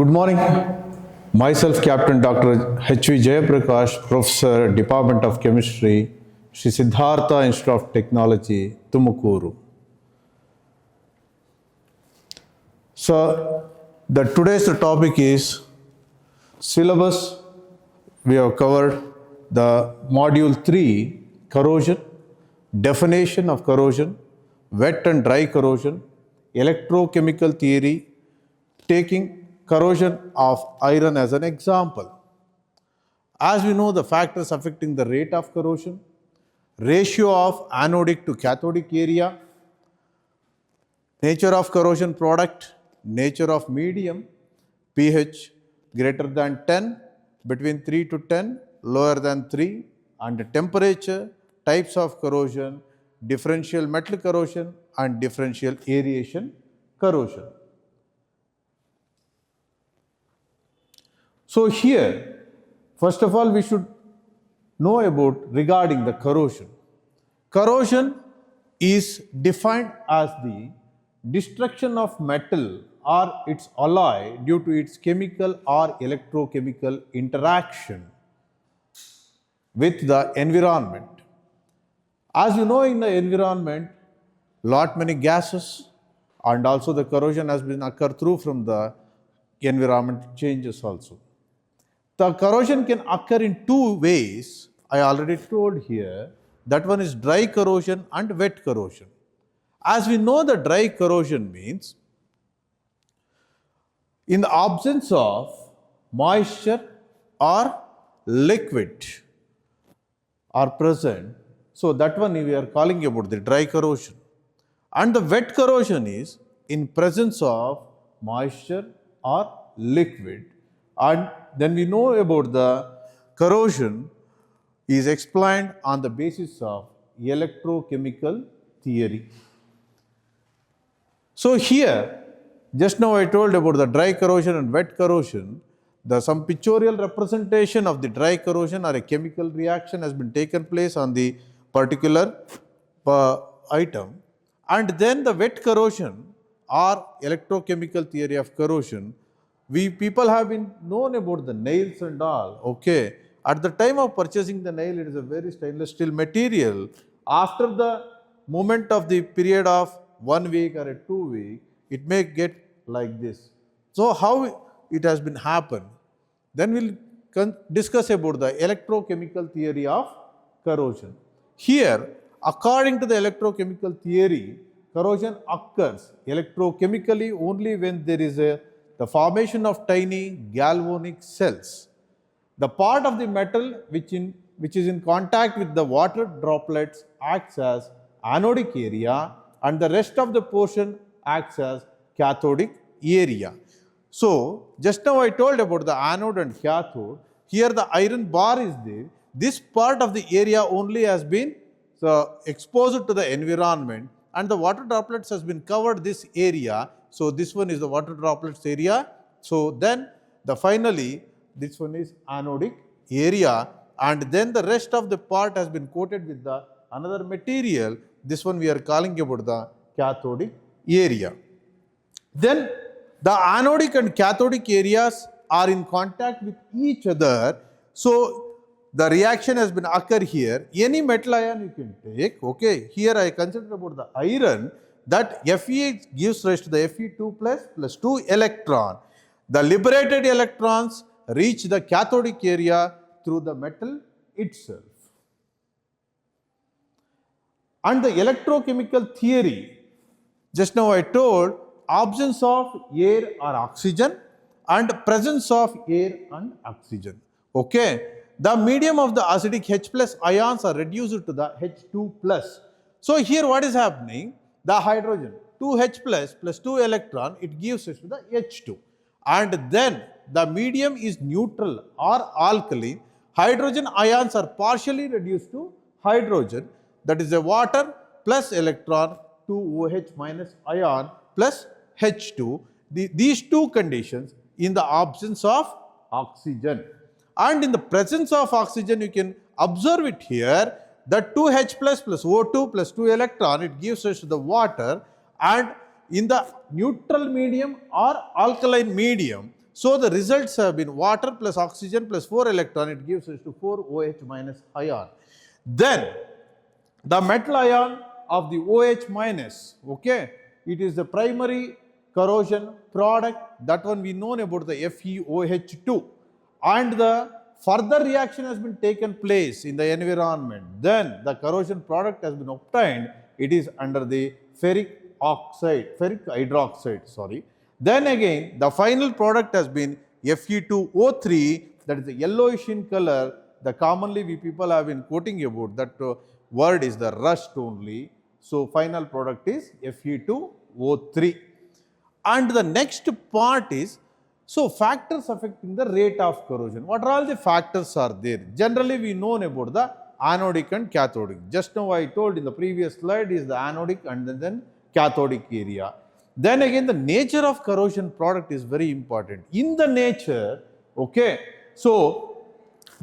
Good morning. Myself, Captain Dr. H.V. Jayaprakash, Professor, Department of Chemistry, Sri Siddhartha Institute of Technology, Tumukuru. So, today's topic is syllabus. We have covered the module 3, corrosion, definition of corrosion, wet and dry corrosion, electrochemical theory, taking corrosion of iron as an example. As we know, the factors affecting the rate of corrosion, ratio of anodic to cathodic area, nature of corrosion product, nature of medium, pH greater than 10, between 3 to 10, lower than 3, and temperature, types of corrosion, differential metal corrosion and differential aeration corrosion. So here, first of all, we should know about regarding the corrosion. Corrosion is defined as the destruction of metal or its alloy due to its chemical or electrochemical interaction with the environment. As you know, in the environment, lot many gases and also the corrosion has been occurred through from the environment changes also. The corrosion can occur in two ways. I already told here. That one is dry corrosion and wet corrosion. As we know, the dry corrosion means in the absence of moisture or liquid are present. So that one we are calling about the dry corrosion. And the wet corrosion is in presence of moisture or liquid. And then we know about the corrosion is explained on the basis of electrochemical theory. So here, just now I told about the dry corrosion and wet corrosion. Some pictorial representation of the dry corrosion or a chemical reaction has been taken place on the particular item. And then the wet corrosion or electrochemical theory of corrosion, we people have been known about the nails and all, okay. At the time of purchasing the nail, it is a very stainless steel material. After the moment of the period of 1 week or 2 weeks, it may get like this. So how it has been happened? Then we'll discuss about the electrochemical theory of corrosion. Here, according to the electrochemical theory, corrosion occurs electrochemically only when there is the formation of tiny galvanic cells. The part of the metal which is in contact with the water droplets acts as anodic area and the rest of the portion acts as cathodic area. So, just now I told about the anode and cathode. Here the iron bar is there. This part of the area only has been exposed to the environment and the water droplets has been covered this area. So, this one is the water droplets area. So, then finally this one is anodic area and then the rest of the part has been coated with the another material. This one we are calling about the cathodic area. Then the anodic and cathodic areas are in contact with each other. So, the reaction has been occur here. Any metal ion you can take, okay. Here I consider about the iron, that Fe gives rise to the Fe2 plus 2 electron. The liberated electrons reach the cathodic area through the metal itself. And the electrochemical theory, just now I told, absence of air or oxygen and presence of air and oxygen, okay. The medium of the acidic H plus ions are reduced to the H2 plus. So here what is happening? The hydrogen 2H plus 2 electron, it gives us to the H2. And then the medium is neutral or alkaline. Hydrogen ions are partially reduced to hydrogen, that is a water plus electron 2OH minus ion plus H2. These two conditions in the absence of oxygen. And in the presence of oxygen, you can observe it here, that 2H plus O2 plus 2 electron, it gives us the water, and in the neutral medium or alkaline medium, So the results have been water plus oxygen plus 4 electron, it gives us to 4 OH minus ion. Then the metal ion of the OH minus, okay, it is the primary corrosion product, that one we know about the FeOH2, and the further reaction has been taken place in the environment. Then the corrosion product has been obtained, it is under the ferric hydroxide, sorry. Then again the final product has been Fe2O3, that is the yellowish in color. The commonly we people have been quoting about that word is the rust only. So final product is Fe2O3. And the next part is, so factors affecting the rate of corrosion. What are all the factors are there? Generally we know about the anodic and cathodic. Just now I told in the previous slide is the anodic and then cathodic area. Then again the nature of corrosion product is very important. In the nature, okay, so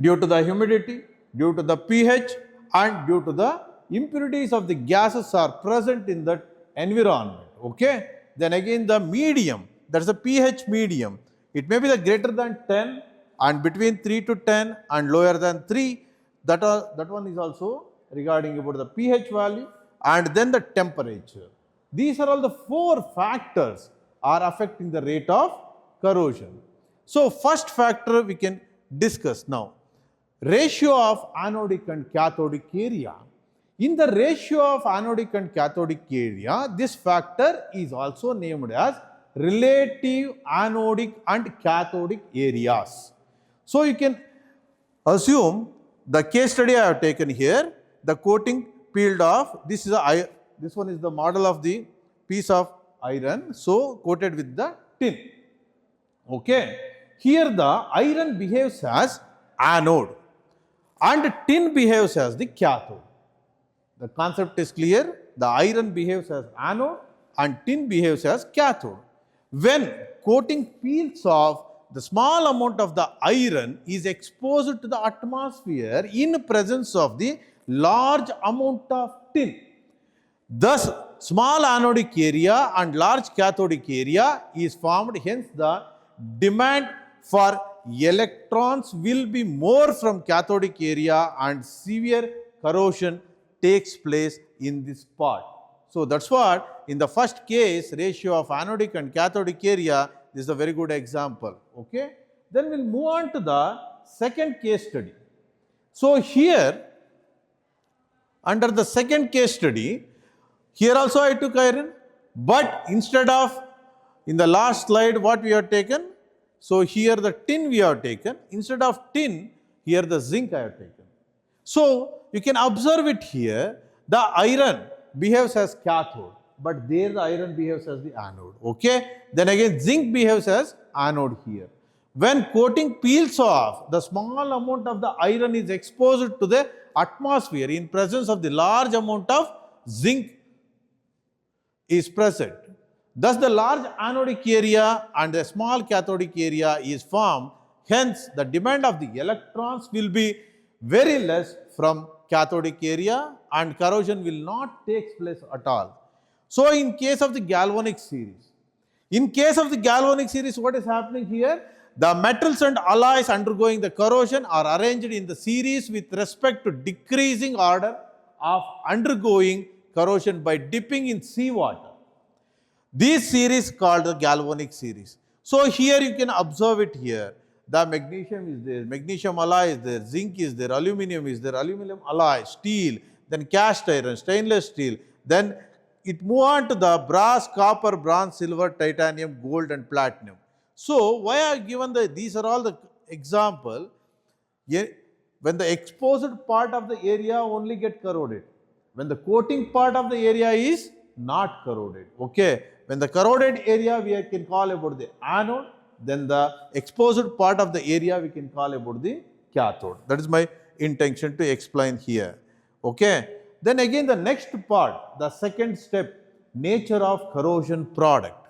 due to the humidity, due to the pH and due to the impurities of the gases are present in that environment, okay. Then again the medium, that is the pH medium, it may be the greater than 10 and between 3 to 10 and lower than 3, that one is also regarding about the pH value, and then the temperature. These are all the 4 factors are affecting the rate of corrosion. So first factor we can discuss now, ratio of anodic and cathodic area. In the ratio of anodic and cathodic area, this factor is also named as relative anodic and cathodic areas. So you can assume the case study I have taken here, the coating peeled off, this one is the model of the piece of iron, so coated with the tin. Okay. Here the iron behaves as anode and tin behaves as the cathode. The concept is clear. The iron behaves as anode and tin behaves as cathode. When coating peels off, the small amount of the iron is exposed to the atmosphere in presence of the large amount of tin. Thus, small anodic area and large cathodic area is formed, hence the demand for electrons will be more from cathodic area and severe corrosion takes place in this part. So that's what in the first case ratio of anodic and cathodic area, this is a very good example. Okay. Then we'll move on to the second case study. So here under the second case study, here also I took iron, but instead of in the last slide what we have taken, so here the tin we have taken, instead of tin here the zinc I have taken. So you can observe it here, the iron behaves as cathode, but there the iron behaves as the anode, okay. Then again zinc behaves as anode here. When coating peels off, the small amount of the iron is exposed to the atmosphere in presence of the large amount of zinc is present. Thus the large anodic area and the small cathodic area is formed, hence the demand of the electrons will be very less from cathodic area and corrosion will not take place at all. So in case of the galvanic series, what is happening here? The metals and alloys undergoing the corrosion are arranged in the series with respect to decreasing order of undergoing corrosion by dipping in seawater. This series called the galvanic series. So here you can observe it here. The magnesium is there, magnesium alloy is there, zinc is there, aluminum is there, aluminum alloy, steel, then cast iron, stainless steel, then it move on to the brass, copper, bronze, silver, titanium, gold and platinum. So why I have given these are all the example, when the exposed part of the area only get corroded, when the coating part of the area is not corroded, okay. When the corroded area we can call about the anode, then the exposed part of the area we can call about the cathode. That is my intention to explain here, okay. Then again the next part, the second step, nature of corrosion product.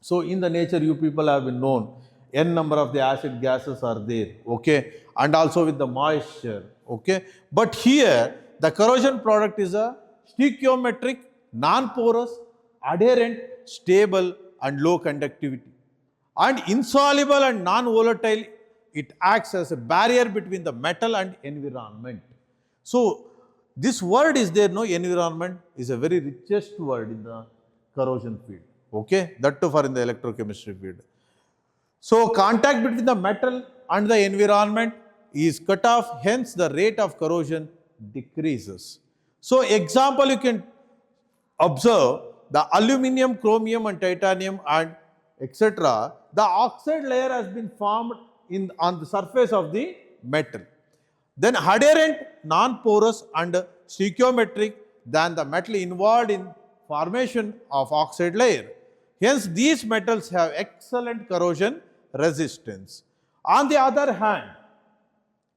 So in the nature you people have been known, n number of the acid gases are there, okay, and also with the moisture, okay. But here the corrosion product is a stoichiometric, non-porous, adherent, stable and low conductivity. And insoluble and non-volatile, it acts as a barrier between the metal and environment. So this word is there, no, environment is a very richest word in the corrosion field, okay, that too for in the electrochemistry field. So contact between the metal and the environment is cut off, hence the rate of corrosion decreases. So example, you can observe the aluminum, chromium and titanium and etc. The oxide layer has been formed on the surface of the metal. Then adherent, non-porous and stoichiometric than the metal involved in formation of oxide layer. Hence, these metals have excellent corrosion resistance. On the other hand,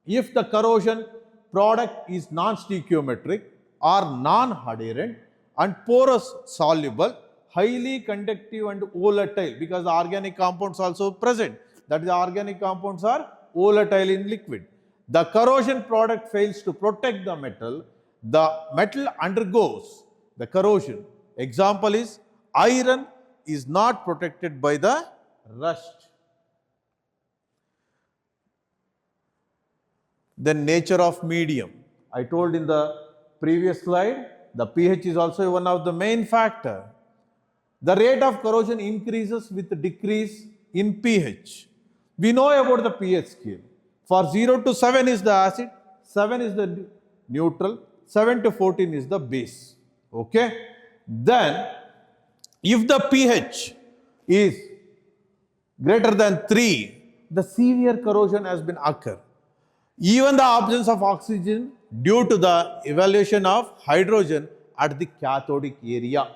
if the corrosion product is non-stoichiometric or non-adherent and porous soluble, highly conductive and volatile, because the organic compounds also present, that is, the organic compounds are volatile in liquid. The corrosion product fails to protect the metal undergoes the corrosion. Example is iron is not protected by the rust. Then nature of medium. I told in the previous slide, the pH is also one of the main factor. The rate of corrosion increases with decrease in pH. We know about the pH scale. For 0 to 7 is the acid, 7 is the neutral, 7 to 14 is the base. Okay? Then, if the pH is greater than 3, the severe corrosion has been occurred. Even the absence of oxygen due to the evaluation of hydrogen at the cathodic area.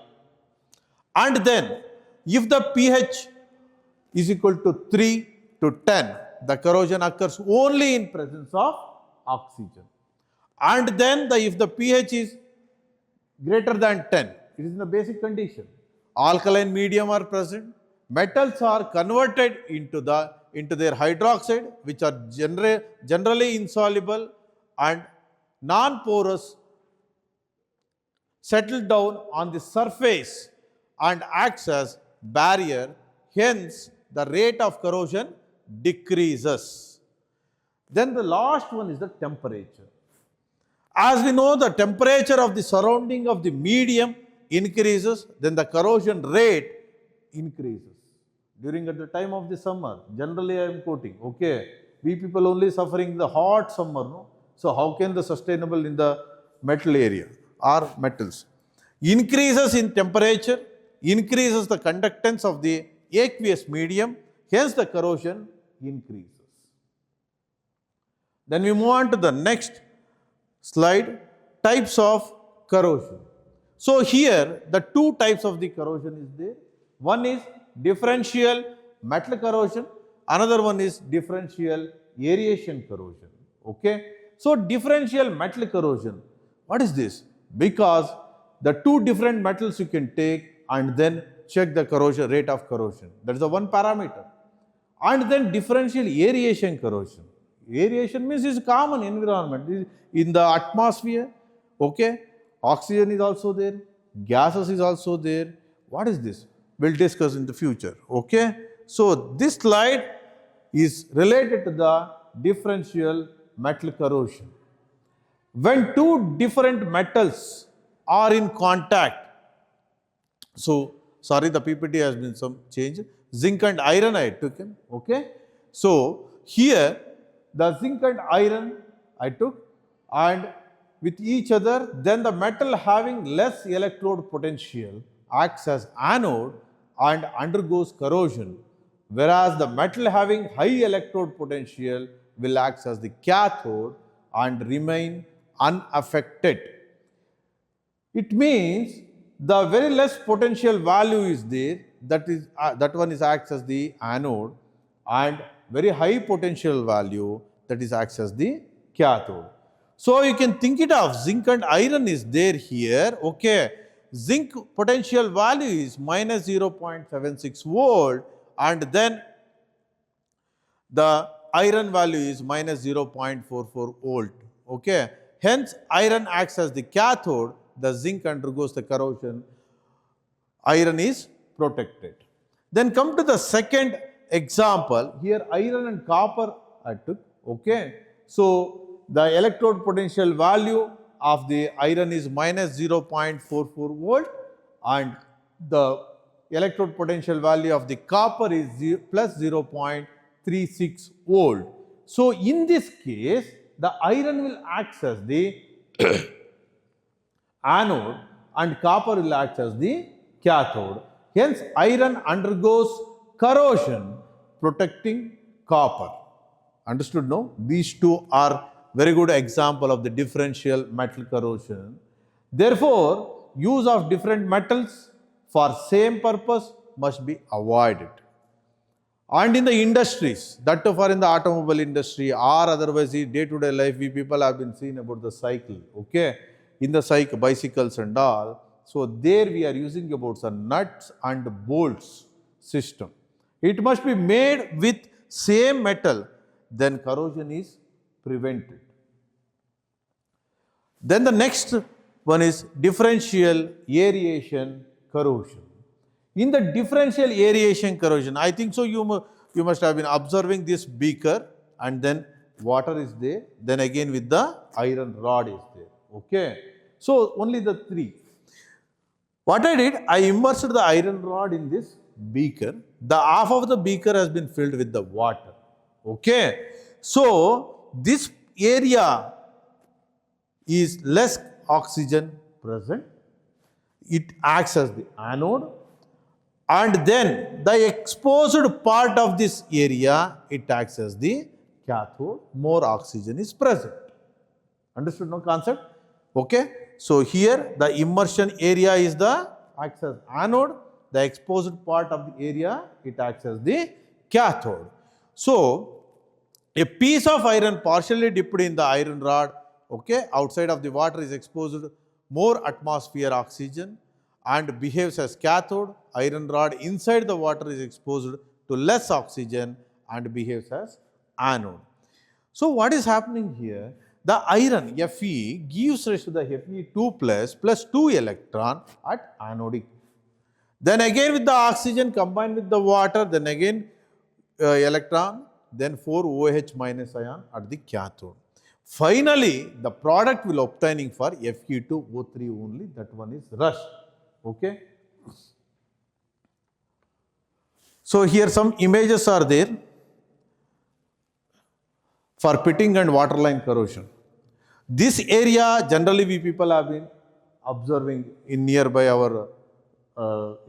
And then, if the pH is equal to 3 to 10, the corrosion occurs only in presence of oxygen. And then, if the pH is greater than 10, it is in the basic condition. Alkaline medium are present. Metals are converted into their hydroxide, which are generally insoluble and non-porous, settle down on the surface and acts as barrier. Hence, the rate of corrosion decreases. Then the last one is the temperature. As we know, the temperature of the surrounding of the medium increases, then the corrosion rate increases. During at the time of the summer, generally I am quoting, okay, we people only suffering the hot summer, no? So how can the sustainable in the metal area or metals? Increases in temperature, increases the conductance of the aqueous medium, hence the corrosion increases. Then we move on to the next slide, types of corrosion. So here the two types of the corrosion is there. One is differential metal corrosion, another one is differential aeration corrosion. Okay. So differential metal corrosion, what is this? Because the two different metals you can take and then check the corrosion, rate of corrosion. That is the one parameter. And then differential aeration corrosion. Aeration means is common environment in the atmosphere. Okay, oxygen is also there, gases is also there. What is this? We'll discuss in the future. Okay, so this slide is related to the differential metal corrosion. When two different metals are in contact, so sorry, the PPT has been some change. Zinc and iron I took in. Okay, so here the zinc and iron I took, and with each other, then the metal having less electrode potential acts as anode and undergoes corrosion, whereas the metal having high electrode potential will act as the cathode and remain unaffected. It means the very less potential value is there, that one is acts as the anode, and very high potential value, that is acts as the cathode. So you can think it of zinc and iron is there here. Okay, zinc potential value is minus 0.76 volt, and then the iron value is minus 0.44 volt. Okay, hence iron acts as the cathode, the zinc undergoes the corrosion, iron is protected. Then come to the second example, here iron and copper I took, okay. So the electrode potential value of the iron is minus 0.44 volt and the electrode potential value of the copper is plus 0.36 volt. So in this case, the iron will act as the anode and copper will act as the cathode. Hence, iron undergoes corrosion protecting copper. Understood, no? These two are very good example of the differential metal corrosion. Therefore, use of different metals for same purpose must be avoided. And in the industries, that too for in the automobile industry or otherwise day-to-day life, we people have been seen about the cycle, okay? In the cycle, bicycles and all. So there we are using about some nuts and bolts system. It must be made with same metal, then corrosion is prevented. Then the next one is differential aeration corrosion. In the differential aeration corrosion, I think so you must have been observing this beaker and then water is there, then again with the iron rod is there, okay. So only the three. What I did, I immersed the iron rod in this beaker. The half of the beaker has been filled with the water, okay. So this area is less oxygen present. It acts as the anode. And then the exposed part of this area, it acts as the cathode, more oxygen is present. Understood, no concept? Okay. So here the immersion area is the acts as anode, the exposed part of the area, it acts as the cathode. So a piece of iron partially dipped in the iron rod, okay, outside of the water is exposed more atmosphere oxygen and behaves as cathode. Iron rod inside the water is exposed to less oxygen and behaves as anode. So what is happening here? The iron Fe gives rise to the Fe2 plus 2 electron at anodic. Then again with the oxygen combined with the water, then again electron, then 4 OH minus ion at the cathode. Finally, the product will obtaining for Fe2O3 only, that one is rust, okay. So here some images are there for pitting and waterline corrosion. This area generally we people have been observing in nearby our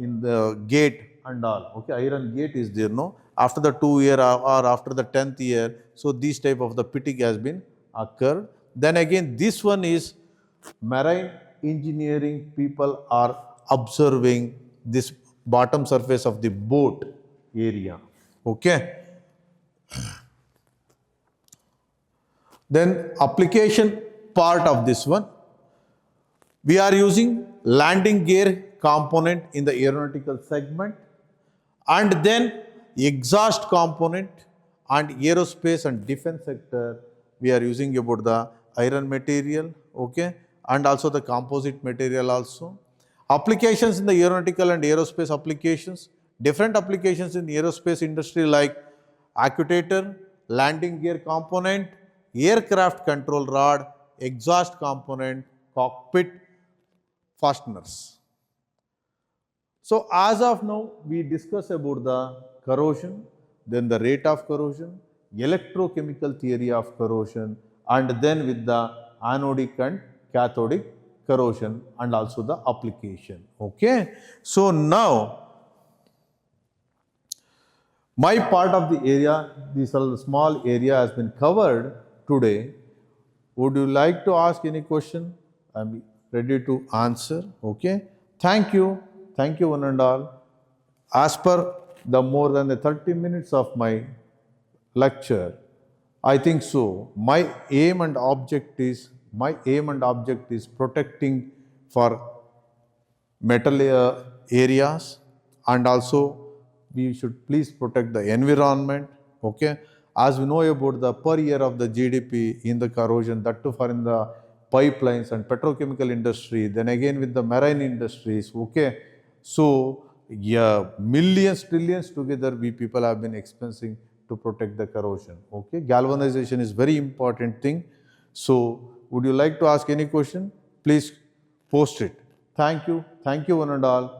in the gate and all, okay, iron gate is there, no, after the 2 year or after the 10th year, so this type of the pitting has been occurred. Then again this one is marine engineering people are observing this bottom surface of the boat area, okay. Then application part of this one, we are using landing gear component in the aeronautical segment and then exhaust component, and aerospace and defense sector we are using about the iron material, okay, and also the composite material also. Applications in the aeronautical and aerospace applications, different applications in the aerospace industry like actuator, landing gear component, aircraft control rod, exhaust component, cockpit fasteners. So as of now, we discuss about the corrosion, then the rate of corrosion, electrochemical theory of corrosion, and then with the anodic and cathodic corrosion and also the application, okay. So now, my part of the area, this small area has been covered today. Would you like to ask any question? I am ready to answer, okay. Thank you one and all. As per the more than the 30 minutes of my lecture, I think so, my aim and object is protecting for metal areas, and also we should please protect the environment, okay. As we know about the per year of the GDP in the corrosion, that too for in the pipelines and petrochemical industry, then again with the marine industries, okay. So yeah, millions, trillions together we people have been expensing to protect the corrosion. Okay, galvanization is very important thing. So, would you like to ask any question? Please post it. Thank you one and all.